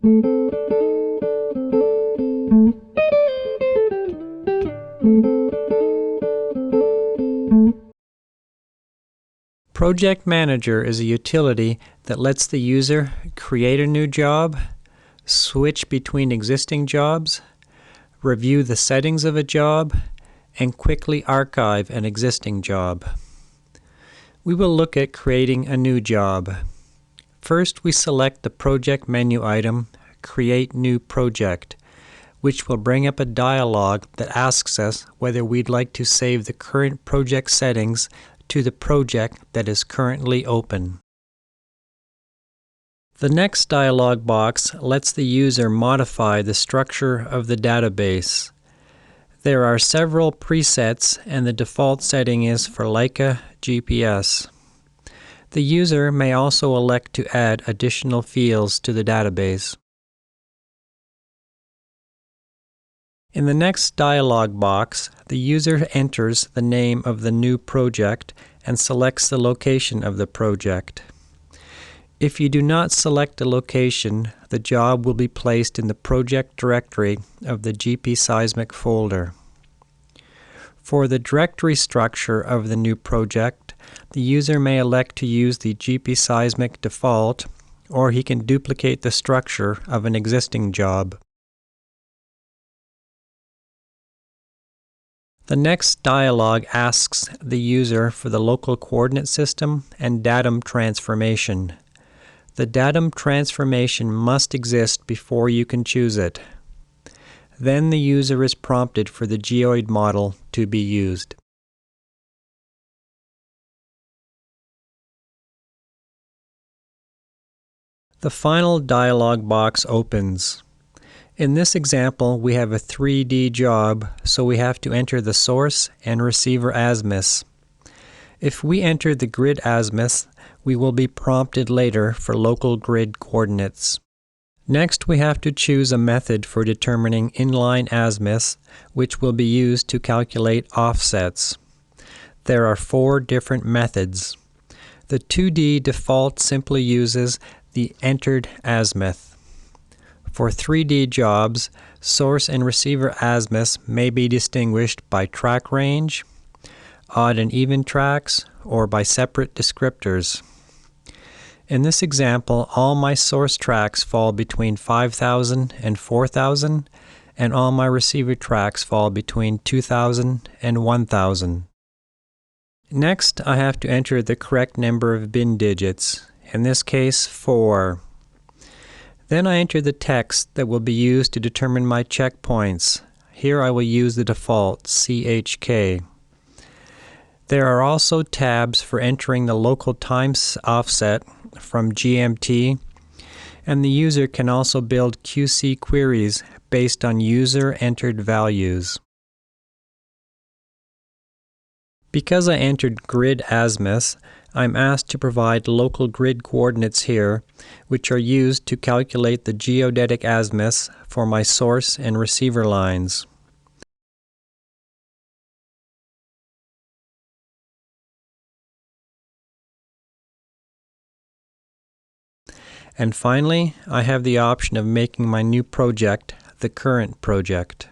Project Manager is a utility that lets the user create a new job, switch between existing jobs, review the settings of a job, and quickly archive an existing job. We will look at creating a new job. First, we select the project menu item, Create New Project, which will bring up a dialog that asks us whether we'd like to save the current project settings to the project that is currently open. The next dialog box lets the user modify the structure of the database. There are several presets, and the default setting is for Leica GPS. The user may also elect to add additional fields to the database. In the next dialog box, the user enters the name of the new project and selects the location of the project. If you do not select a location, the job will be placed in the project directory of the GPSeismic folder. For the directory structure of the new project, the user may elect to use the GPSeismic default, or he can duplicate the structure of an existing job. The next dialog asks the user for the local coordinate system and datum transformation. The datum transformation must exist before you can choose it. Then the user is prompted for the geoid model to be used. The final dialog box opens. In this example, we have a 3D job, so we have to enter the source and receiver azimuths. If we enter the grid azimuths, we will be prompted later for local grid coordinates. Next, we have to choose a method for determining inline azimuths, which will be used to calculate offsets. There are 4 different methods. The 2D default simply uses the entered azimuth. For 3D jobs, source and receiver azimuths may be distinguished by track range, odd and even tracks, or by separate descriptors. In this example, all my source tracks fall between 5,000 and 4,000, and all my receiver tracks fall between 2,000 and 1,000. Next, I have to enter the correct number of bin digits, in this case 4. Then I enter the text that will be used to determine my checkpoints. Here I will use the default CHK. There are also tabs for entering the local time offset from GMT, and the user can also build QC queries based on user-entered values. Because I entered grid azimuths, I'm asked to provide local grid coordinates here, which are used to calculate the geodetic azimuths for my source and receiver lines. And finally, I have the option of making my new project the current project.